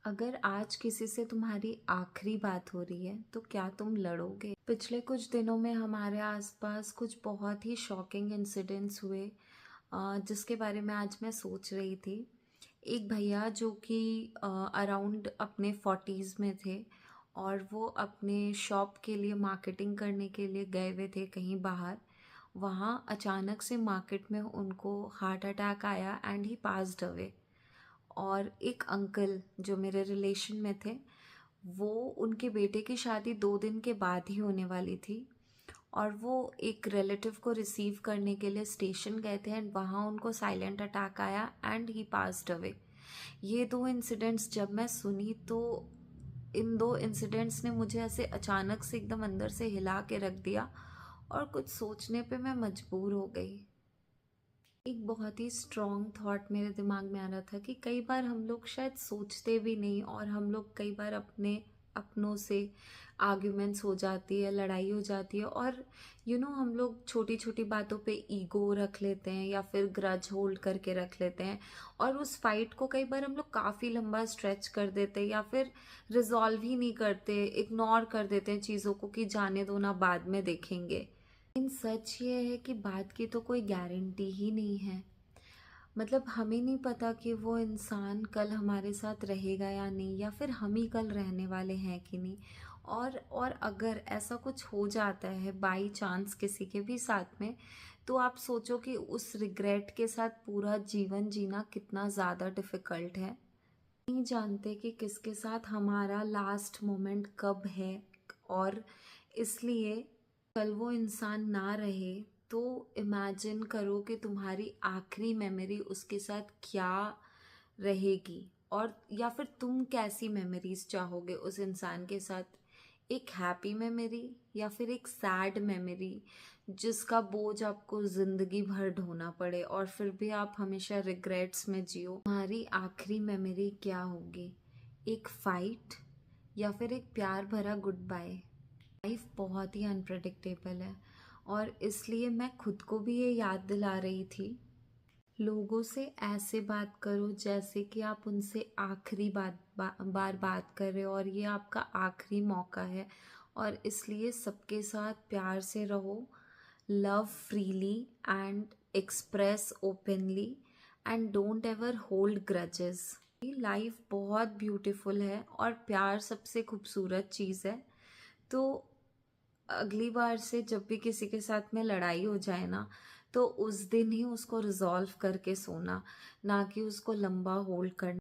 अगर आज किसी से तुम्हारी आखिरी बात हो रही है तो क्या तुम लड़ोगे? पिछले कुछ दिनों में हमारे आसपास कुछ बहुत ही शॉकिंग इंसिडेंट्स हुए, जिसके बारे में आज मैं सोच रही थी। एक भैया जो कि अराउंड अपने 40s में थे और वो अपने शॉप के लिए मार्केटिंग करने के लिए गए हुए थे कहीं बाहर। वहाँ अचानक से मार्केट में उनको हार्ट अटैक आया एंड ही पास्ड अवे। और एक अंकल जो मेरे रिलेशन में थे, वो उनके बेटे की शादी 2 दिन के बाद ही होने वाली थी और वो एक रिलेटिव को रिसीव करने के लिए स्टेशन गए थे एंड वहाँ उनको साइलेंट अटैक आया एंड ही पास्ड अवे। ये 2 इंसिडेंट्स जब मैं सुनी तो इन 2 इंसिडेंट्स ने मुझे ऐसे अचानक से एकदम अंदर से हिला के रख दिया और कुछ सोचने पे मैं मजबूर हो गई। एक बहुत ही स्ट्रॉन्ग थॉट मेरे दिमाग में आ रहा था कि कई बार हम लोग शायद सोचते भी नहीं और हम लोग कई बार अपनों से आर्ग्यूमेंट्स हो जाती है, लड़ाई हो जाती है और हम लोग छोटी छोटी बातों पे ईगो रख लेते हैं या फिर ग्रज होल्ड करके रख लेते हैं और उस फाइट को कई बार हम लोग काफ़ी लंबा स्ट्रेच कर देते हैं या फिर रिजॉल्व ही नहीं करते, इग्नोर कर देते हैं चीज़ों को कि जाने दो ना, बाद में देखेंगे। लेकिन सच ये है कि बात की तो कोई गारंटी ही नहीं है। मतलब हमें नहीं पता कि वो इंसान कल हमारे साथ रहेगा या नहीं, या फिर हम ही कल रहने वाले हैं कि नहीं। और अगर ऐसा कुछ हो जाता है बाई चांस किसी के भी साथ में, तो आप सोचो कि उस रिग्रेट के साथ पूरा जीवन जीना कितना ज़्यादा डिफ़िकल्ट है। नहीं जानते कि किसके साथ हमारा लास्ट मोमेंट कब है, और इसलिए कल वो इंसान ना रहे तो इमेजिन करो कि तुम्हारी आखिरी मेमोरी उसके साथ क्या रहेगी, और या फिर तुम कैसी मेमोरीज चाहोगे उस इंसान के साथ। एक हैप्पी मेमोरी या फिर एक सैड मेमोरी जिसका बोझ आपको ज़िंदगी भर ढोना पड़े और फिर भी आप हमेशा रिग्रेट्स में जियो। तुम्हारी आखिरी मेमोरी क्या होगी? एक फाइट या फिर एक प्यार भरा गुड बाय? लाइफ बहुत ही अनप्रडिक्टेबल है और इसलिए मैं खुद को भी ये याद दिला रही थी, लोगों से ऐसे बात करो जैसे कि आप उनसे आखिरी बार बात कर रहे हो और ये आपका आखिरी मौका है, और इसलिए सबके साथ प्यार से रहो, love freely and express openly and don't ever hold grudges. Life बहुत ब्यूटीफुल है और प्यार सबसे खूबसूरत चीज़ है। तो अगली बार से जब भी किसी के साथ में लड़ाई हो जाए ना, तो उस दिन ही उसको रिजॉल्व करके सोना, ना कि उसको लंबा होल्ड करना।